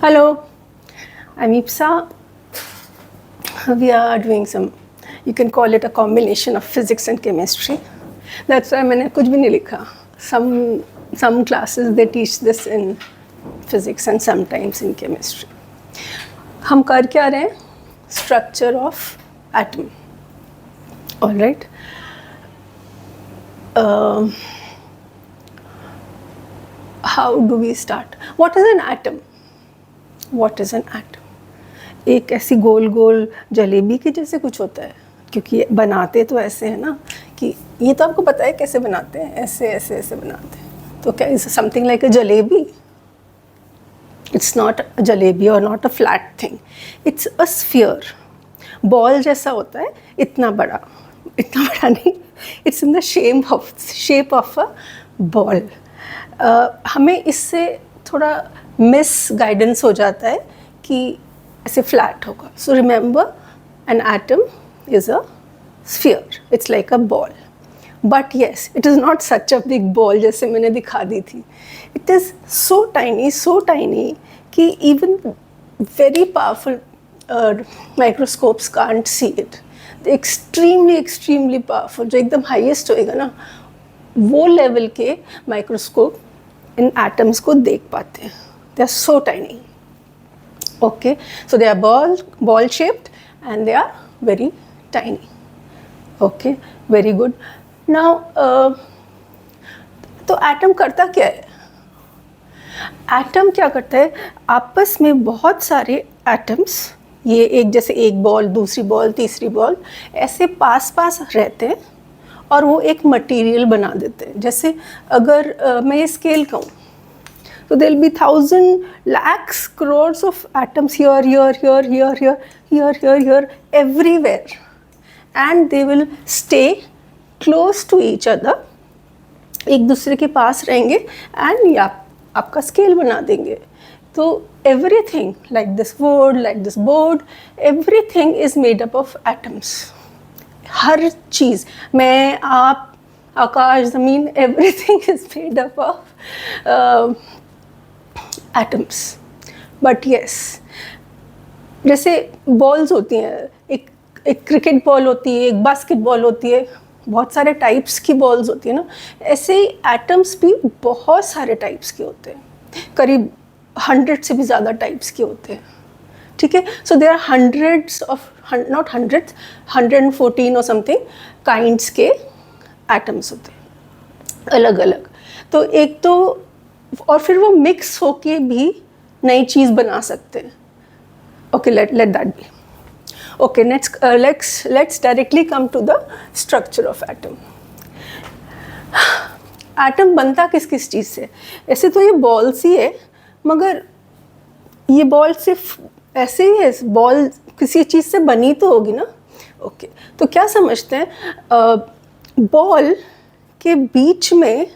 Hello, I'm Ipsa. We are doing some, you can call it a combination of physics and chemistry. That's why मैंने कुछ भी नहीं लिखा. Some classes they teach this in physics and sometimes in chemistry. हम कर क्या रहे हैं? Structure of atom. All right. How do we start? What is an atom? What is an atom? एक ऐसी गोल गोल जलेबी के जैसे कुछ होता है, क्योंकि बनाते तो ऐसे हैं ना कि ये तो आपको पता है कैसे बनाते हैं, ऐसे ऐसे ऐसे बनाते हैं. तो क्या is something like a jalebi? It's not a jalebi और not a flat thing. It's a sphere. Ball जैसा होता है, इतना बड़ा नहीं. It's in the shape of a ball. हमें इससे थोड़ा मिस गाइडेंस हो जाता है कि ऐसे फ्लैट होगा. So remember, an atom is a sphere. It's like a ball. But yes, it is not such a big ball जैसे मैंने दिखा दी थी. इट इज़ सो टाइनी कि even very powerful microscopes can't see it. Extremely powerful, जो एकदम highest होएगा ना, वो लेवल के माइक्रोस्कोप इन एटम्स को देख पाते हैं. They are so tiny. Okay, so they are ball shaped and they are very tiny. Okay, very good. Now तो एटम करता क्या है? एटम क्या करता है? आपस में बहुत सारे एटम्स, ये एक जैसे एक बॉल, दूसरी बॉल, तीसरी बॉल, ऐसे पास रहते हैं और वो एक मटेरियल बना देते हैं. जैसे अगर मैं ये स्केल कहूँ, so there'll be 1,000 lakhs crores of atoms here, everywhere, and they will stay close to each other. एक दूसरे के पास रहेंगे and ये आपका स्केल बना देंगे. तो everything like this wood, like this board, everything is made up of atoms. हर चीज़, मैं, आप, आकाश, ज़मीन, everything is made up of atoms. But yes, जैसे बॉल्स होती हैं, एक क्रिकेट बॉल होती है, एक बास्केटबॉल होती है, बहुत सारे टाइप्स की बॉल्स होती है ना. ऐसे ही एटम्स भी बहुत सारे टाइप्स के होते हैं, करीब 100 से भी ज़्यादा टाइप्स के होते हैं. ठीक है. So there are hundreds of, not hundreds, 114 और समथिंग काइंड्स के एटम्स होते हैं अलग अलग. तो एक तो, और फिर वो मिक्स होके भी नई चीज़ बना सकते हैं. Okay, let that be. Okay, let's directly come to the structure of atom. Atom बनता किस चीज़ से? ऐसे तो ये बॉल्स ही है, मगर ये बॉल सिर्फ ऐसे ही है. बॉल किसी चीज़ से बनी तो होगी ना. ओके, तो क्या समझते हैं? बॉल के बीच में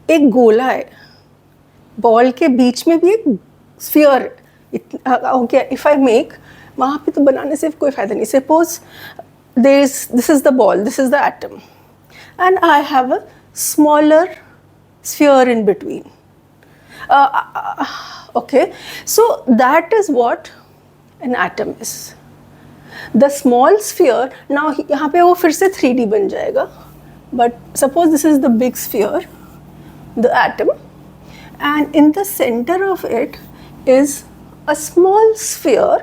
एक गोला है, बॉल के बीच में भी एक sphere. Okay, if I make, वहाँ पे तो बनाने से कोई फ़ायदा नहीं. Suppose this is the ball, this is the atom, and I have a smaller sphere in between. Okay, so that is what an atom is. The small sphere, now यहाँ पे वो फिर से 3D बन जाएगा. But suppose this is the big sphere, the atom, and in the center of it is a small sphere.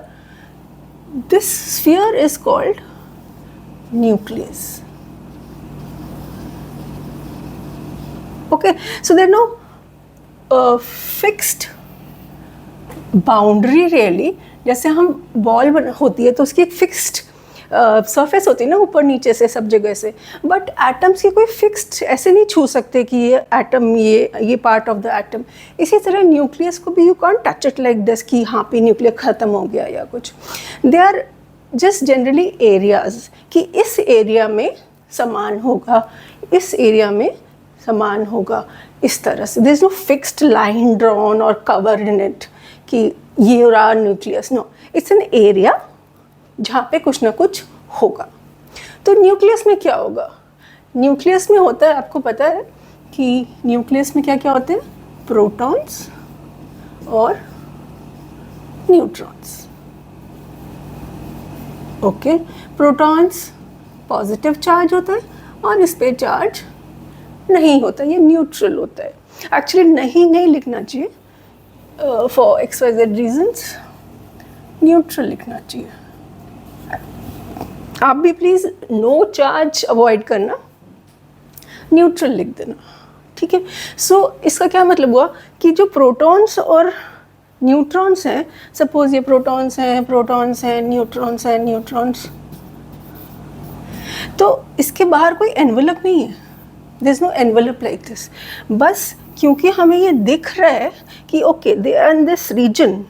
This sphere is called nucleus. Okay, so there are no fixed boundary really. जैसे हम ball होती है तो उसकी एक fixed surface होती है ना, ऊपर नीचे से सब जगह से. बट एटम्स की कोई फिक्स्ड ऐसे नहीं छू सकते कि ये एटम, ये पार्ट ऑफ द एटम. इसी तरह न्यूक्लियस को भी you can't touch it like this कि हाँ पे न्यूक्लियस ख़त्म हो गया या कुछ. They are just generally areas, कि इस एरिया में समान होगा, इस एरिया में समान होगा, इस तरह से. There is no fixed line drawn और कवर इन इट कि ये रहा nucleus. No, it's an area जहाँ पे कुछ ना कुछ होगा. तो न्यूक्लियस में क्या होगा? न्यूक्लियस में होता है, आपको पता है कि न्यूक्लियस में क्या क्या होते हैं? प्रोटॉन्स और neutrons. Okay, protons positive charge होता है और इस पे चार्ज नहीं होता, ये न्यूट्रल होता है. एक्चुअली नहीं लिखना चाहिए, फॉर XYZ रीजंस न्यूट्रल लिखना चाहिए. आप भी प्लीज़ नो चार्ज अवॉइड करना, न्यूट्रल लिख देना. ठीक है. सो इसका क्या मतलब हुआ कि जो प्रोटॉन्स और न्यूट्रॉन्स हैं, सपोज ये प्रोटॉन्स हैं, न्यूट्रॉन्स, तो इसके बाहर कोई एनवलप नहीं है. There is no envelope like this. बस क्योंकि हमें ये दिख रहा है कि okay they are in this region,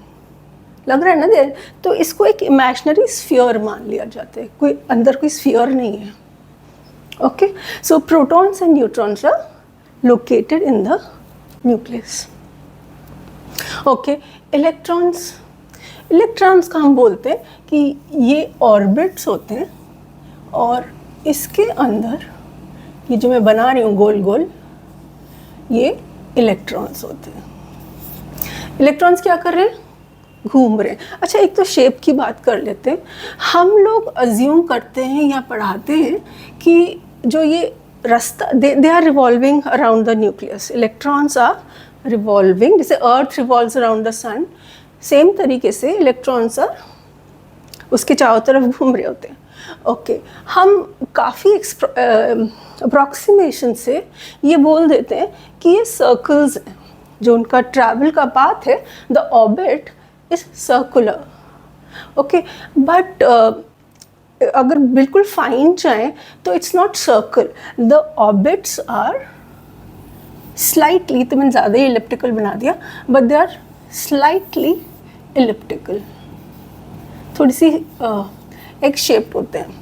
लग रहा है ना दे, तो इसको एक इमेजिनरी स्फीयर मान लिया जाता है. कोई अंदर कोई स्फीयर नहीं है. Okay, so protons and neutrons are located in the nucleus. Okay, electrons का हम बोलते हैं कि ये ऑर्बिट्स होते हैं और इसके अंदर ये जो मैं बना रही हूँ गोल गोल, ये इलेक्ट्रॉन्स होते हैं. इलेक्ट्रॉन्स क्या कर रहे हैं? घूम रहे हैं. अच्छा, एक तो शेप की बात कर लेते हैं. हम लोग अज्यूम करते हैं या पढ़ाते हैं कि जो ये रास्ता, they are revolving around the nucleus. Electrons are revolving, जैसे earth revolves around the sun, same तरीके से इलेक्ट्रॉन्स आर उसके चारों तरफ घूम रहे होते हैं. ओके, हम काफ़ी अप्रॉक्सीमेशन से ये बोल देते हैं कि ये सर्कल्स हैं, जो उनका ट्रैवल का पाथ है, the orbit is circular. Okay, but अगर बिल्कुल फाइन जाएं तो it's not circle, the orbits are slightly, तो मैंने ज़्यादा ही इलिप्टिकल बना दिया, but they are slightly elliptical, थोड़ी सी एक शेप्ड होते हैं.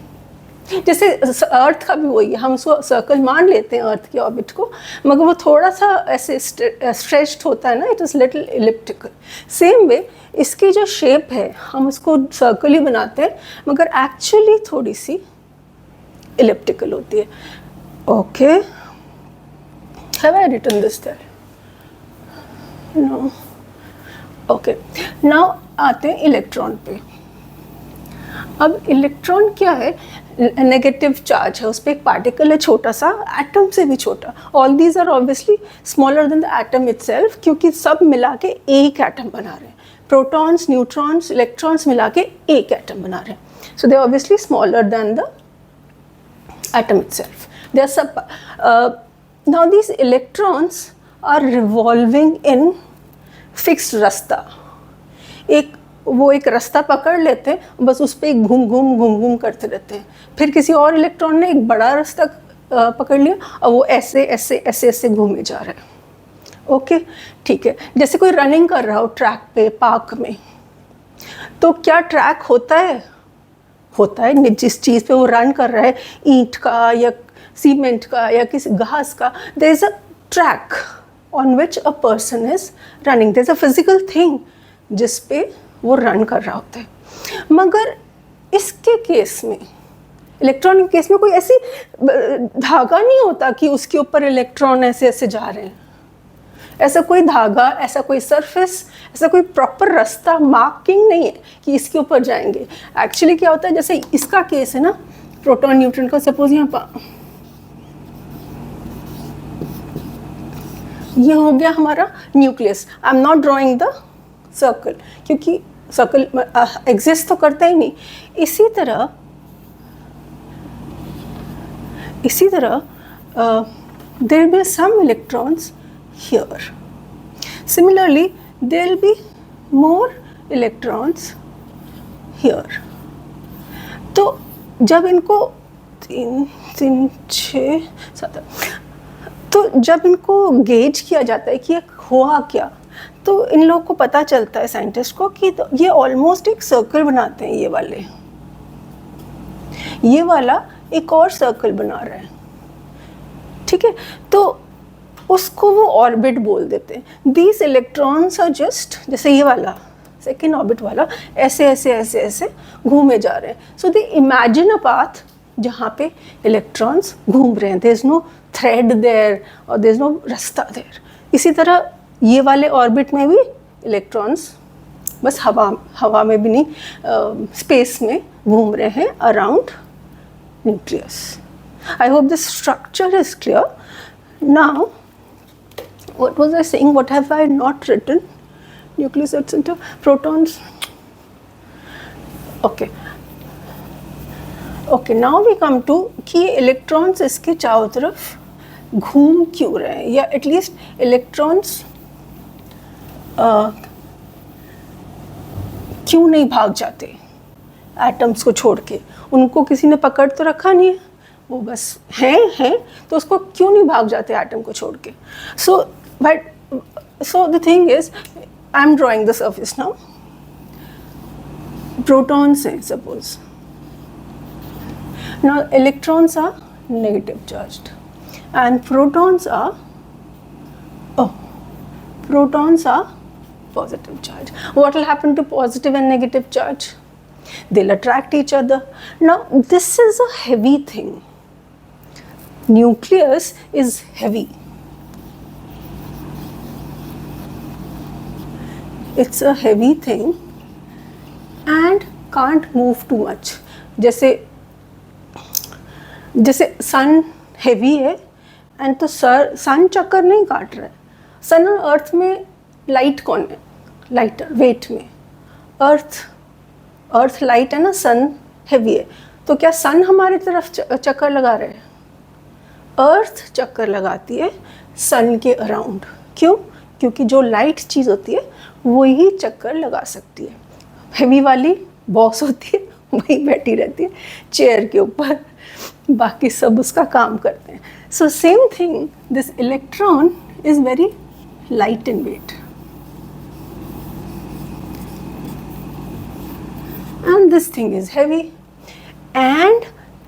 जैसे अर्थ का भी वही है, हम उसको सर्कल मान लेते हैं अर्थ के ऑर्बिट को, मगर वो थोड़ा सा ऐसे स्ट्रेच्ड होता है ना, it is little elliptical. Same way इसकी जो शेप है हम उसको सर्कल ही बनाते हैं, मगर एक्चुअली थोड़ी सी इलिप्टिकल होती है. Okay, have I written this there? No. Okay, now आते हैं इलेक्ट्रॉन पे. अब इलेक्ट्रॉन क्या है? नेगेटिव चार्ज है, उस पर एक पार्टिकल है छोटा सा, एटम से भी छोटा. All these are obviously smaller than the atom itself, क्योंकि सब मिला के एक एटम बना रहे हैं. प्रोटॉन्स, न्यूट्रॉन्स, इलेक्ट्रॉन्स मिला के एक एटम बना रहे हैं. So they are obviously smaller than the atom itself. They are सब. Now these electrons are revolving in fixed रास्ता. वो एक रास्ता पकड़ लेते हैं, बस उस पर एक घूम करते रहते हैं. फिर किसी और इलेक्ट्रॉन ने एक बड़ा रास्ता पकड़ लिया और वो ऐसे घूमे जा रहा है. ओके, ठीक है. जैसे कोई रनिंग कर रहा हो ट्रैक पे, पार्क में, तो क्या ट्रैक होता है जिस चीज़ पे वो रन कर रहा है, ईंट का या सीमेंट का या किसी घास का, there is a track on which a person is running. There is a physical thing जिस पे वो रन कर रहा होता है. मगर इसके केस में, इलेक्ट्रॉन के केस में, कोई ऐसी धागा नहीं होता कि उसके ऊपर इलेक्ट्रॉन ऐसे जा रहे हैं. ऐसा कोई धागा, ऐसा कोई सरफेस, ऐसा कोई प्रॉपर रास्ता, मार्किंग नहीं है कि इसके ऊपर जाएंगे. एक्चुअली क्या होता है, जैसे इसका केस है ना, प्रोटॉन न्यूट्रॉन का, सपोज यहाँ पर ये हो गया हमारा nucleus. I am not drawing the circle, क्योंकि सर्कल एग्जिस्ट तो करता ही नहीं. इसी तरह there will be some electrons here. Similarly, there will be more electrons here. तो जब इनको 3, 6, 7, तो जब इनको गेज किया जाता है कि ये हुआ क्या, तो इन लोगों को पता चलता है, साइंटिस्ट को, कि तो ये ऑलमोस्ट एक सर्कल बनाते हैं. ये वाला एक और सर्कल बना रहा है. ठीक है, तो उसको वो ऑर्बिट बोल देते हैं. दीज इलेक्ट्रॉन्स आर जस्ट, जैसे ये वाला सेकेंड ऑर्बिट वाला ऐसे घूमे जा रहे हैं. So they imagine a path जहाँ पे इलेक्ट्रॉन्स घूम रहे हैं. There is no thread there और देयर इज नो रास्ता देयर. इसी तरह ये वाले ऑर्बिट में भी इलेक्ट्रॉन्स बस हवा में भी नहीं, स्पेस में घूम रहे हैं around nucleus. I hope the structure is clear. Now, what was I saying? What have I not written? Nucleus at center, protons. Okay. Okay, now we come to कि electrons इसके चारों तरफ घूम क्यों रहे हैं, या एटलीस्ट electrons क्यों नहीं भाग जाते एटम्स को छोड़ के. उनको किसी ने पकड़ तो रखा नहीं है, वो बस हैं तो उसको क्यों नहीं भाग जाते एटम को छोड़ के. So the thing is, I am drawing the surface now. Protons हैं suppose. Now electrons are negative charged and protons are positive charge. What will happen to positive and negative charge? They'll attract each other. Now this is a heavy thing. Nucleus is heavy. It's a heavy thing and can't move too much. जैसे सन heavy है and तो सन चक्कर नहीं काट रहा है. सन और अर्थ में लाइट कौन है लाइटर वेट में? अर्थ लाइट है ना, सन हेवी है. तो क्या सन हमारे तरफ चक्कर लगा रहे हैं? अर्थ चक्कर लगाती है सन के अराउंड. क्यों? क्योंकि जो लाइट चीज़ होती है वो ही चक्कर लगा सकती है. हेवी वाली बॉक्स होती है, वही बैठी रहती है चेयर के ऊपर, बाकी सब उसका काम करते हैं. So same thing, this electron is very light in weight. And this thing is heavy, and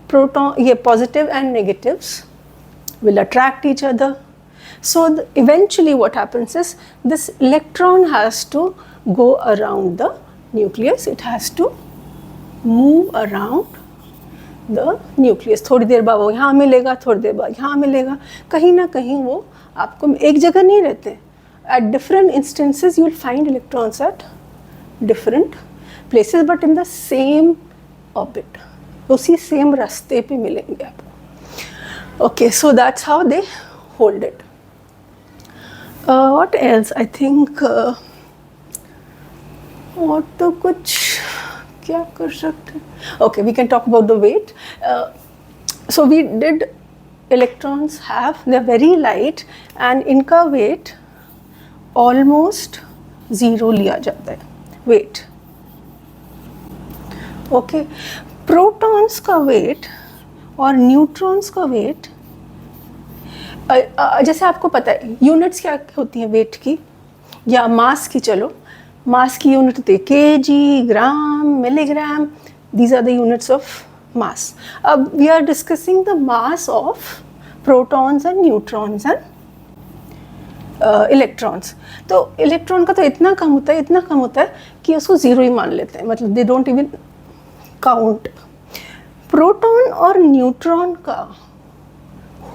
positive and negatives will attract each other. So eventually what happens is, this electron has to go around the nucleus. It has to move around the nucleus. थोड़ी देर बाद वो यहाँ मिलेगा, थोड़ी देर बाद यहाँ मिलेगा. कहीं ना कहीं वो आपको एक जगह नहीं रहते. At different instances you will find electrons at different places but in the same orbit. उसी सेम रास्ते पे मिलेंगे आपको. Okay, so that's how they hold it. What else? I think और तो कुछ क्या कर सकते हैं. Okay, we can talk about the weight. So we did electrons have, they're very light and इनका weight almost 0 लिया जाता है weight. ओके, प्रोटॉन्स का वेट और न्यूट्रॉन्स का वेट, जैसे आपको पता है यूनिट्स क्या होती हैं वेट की या मास की. चलो, मास की यूनिट होती है KG, gram, milligram. These are the units of mass. अब we are discussing the mass of protons and neutrons and electrons. तो इलेक्ट्रॉन का तो इतना कम होता है कि उसको ज़ीरो ही मान लेते हैं, मतलब they don't even count. Proton और न्यूट्रॉन का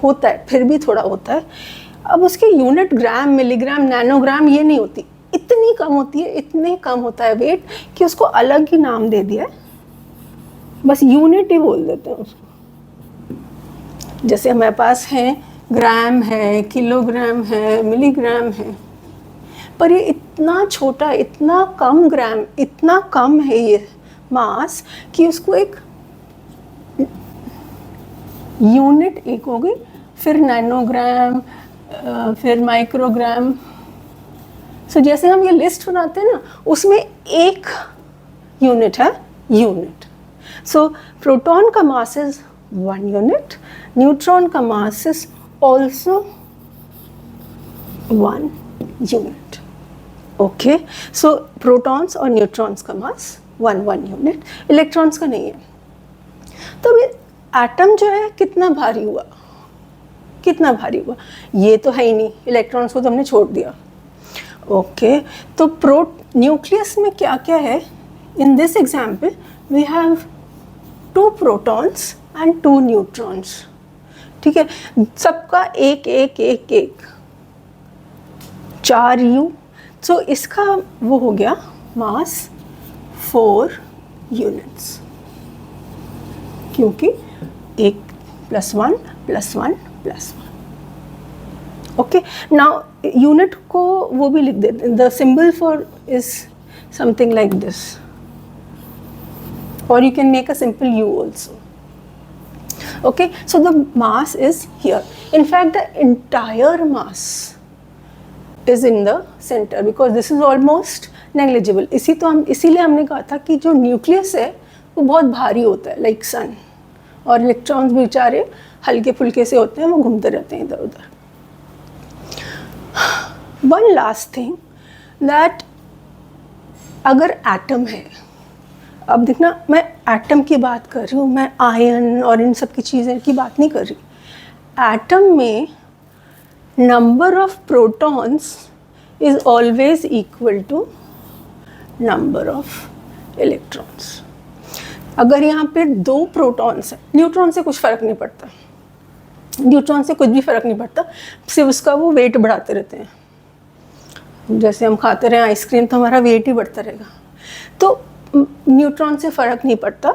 होता है, फिर भी थोड़ा होता है. अब उसकी यूनिट ग्राम, मिलीग्राम, नैनोग्राम ये नहीं होती, इतनी कम होती है, इतने कम होता है वेट कि उसको अलग ही नाम दे दिया है, बस यूनिट ही बोल देते हैं उसको. जैसे हमारे पास है ग्राम है, किलोग्राम है, मिलीग्राम है, पर ये इतना छोटा, इतना कम ग्राम, इतना कम है ये मास कि उसको एक यूनिट एक हो गई, फिर नैनोग्राम, फिर माइक्रोग्राम. सो जैसे हम ये लिस्ट बनाते हैं ना, उसमें एक यूनिट है यूनिट. सो प्रोटॉन का मास इज 1 यूनिट, न्यूट्रॉन का mass is also 1 unit. Okay, so protons और न्यूट्रॉन्स का मास 1 यूनिट, इलेक्ट्रॉन्स का नहीं है. तो एटम जो है कितना भारी हुआ, ये तो है ही नहीं, इलेक्ट्रॉन्स को तो हमने छोड़ दिया. ओके, तो न्यूक्लियस में क्या क्या है? In this example we have 2 protons and 2 neutrons. ठीक है, सबका एक 4 U. सो इसका वो हो गया मास 4 यूनिट्स, क्योंकि 1 + 1 + 1 + 1. ओके, नाउ यूनिट को वो भी लिख देते हैं. The symbol for is something like this, or you can make a simple U also. Okay, so the mass is here. In fact, the entire mass is in the center because this is almost negligible. इसीलिए हमने कहा था कि जो nucleus है वो बहुत भारी होता है, लाइक सन, और इलेक्ट्रॉन्स बेचारे हल्के फुल्के से होते हैं, वो घूमते रहते हैं इधर उधर. One last thing, that अगर एटम है, अब देखना मैं एटम की बात कर रही हूँ, मैं आयन और इन सब की चीज़ें की बात नहीं कर रही. एटम में number of protons is always equal to number of electrons. अगर यहाँ पे 2 प्रोटॉन्स हैं, न्यूट्रॉन से कुछ फ़र्क नहीं पड़ता, न्यूट्रॉन से कुछ भी फ़र्क नहीं पड़ता, सिर्फ उसका वो वेट बढ़ाते रहते हैं. जैसे हम खाते रहे आइसक्रीम तो हमारा वेट ही बढ़ता रहेगा. तो न्यूट्रॉन से फ़र्क नहीं पड़ता,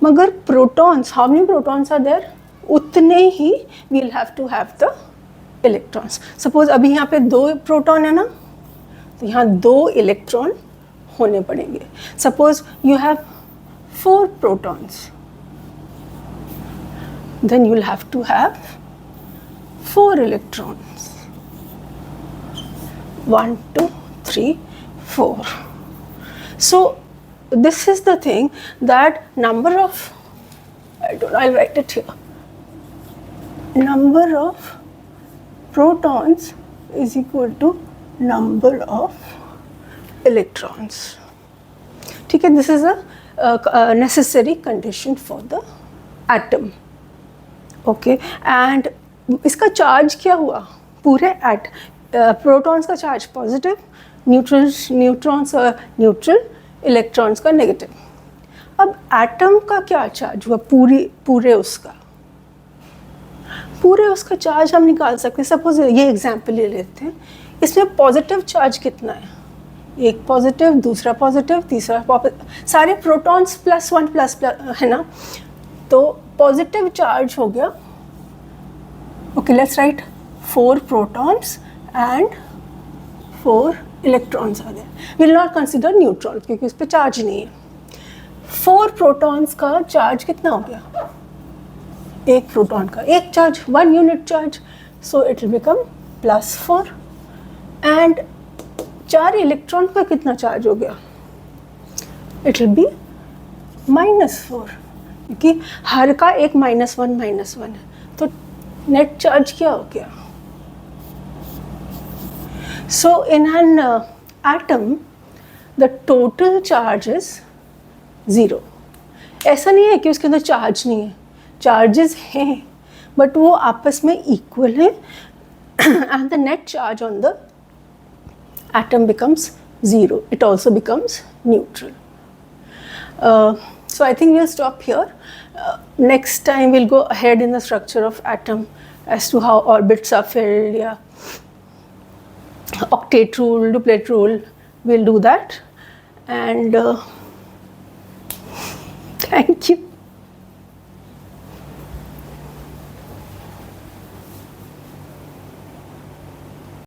मगर protons, how many protons are there, उतने ही we will have to have the electrons. Suppose अभी यहाँ पे 2 प्रोटॉन है ना, तो यहाँ 2 इलेक्ट्रॉन होने पड़ेंगे. Suppose you have 4 protons, then you will have to have 4 electrons. 1 2 3 4. So this is the thing, that number of, I'll write it here, number of protons is equal to number of electrons. ठीक है, this is a necessary condition for the atom. Okay, and इसका charge क्या हुआ, पूरे protons का charge positive, neutrons neutral, electrons का negative. अब atom का क्या चार्ज हुआ, पूरे उसका चार्ज हम निकाल सकते हैं. सपोज ये एग्जांपल ले लेते हैं, इसमें पॉजिटिव चार्ज कितना है, एक पॉजिटिव, दूसरा पॉजिटिव, तीसरा पॉजिटिव, सारे प्रोटॉन्स +1 प्लस है ना, तो पॉजिटिव चार्ज हो गया. Okay, let's write 4 protons and 4 electrons आ गए. विल नॉट कंसिडर न्यूट्रॉन क्योंकि उस पर चार्ज नहीं है. 4 प्रोटॉन्स का चार्ज कितना हो गया, एक प्रोटॉन का एक charge, 1 unit charge, so it will become +4. And 4 electron का कितना चार्ज हो गया, इट विल बी -4, क्योंकि हर का एक -1 है, तो नेट चार्ज क्या हो गया. So in an atom, the total charge is 0. ऐसा नहीं है कि उसके अंदर चार्ज नहीं है, चार्जेस हैं, बट वो आपस में इक्वल है, and the net charge on the atom becomes 0. It also becomes neutral. So I think we'll stop here. Next time we'll go ahead in the structure of atom as to how orbits are filled, yeah. Octet rule, duplet rule, we'll do that. And thank you.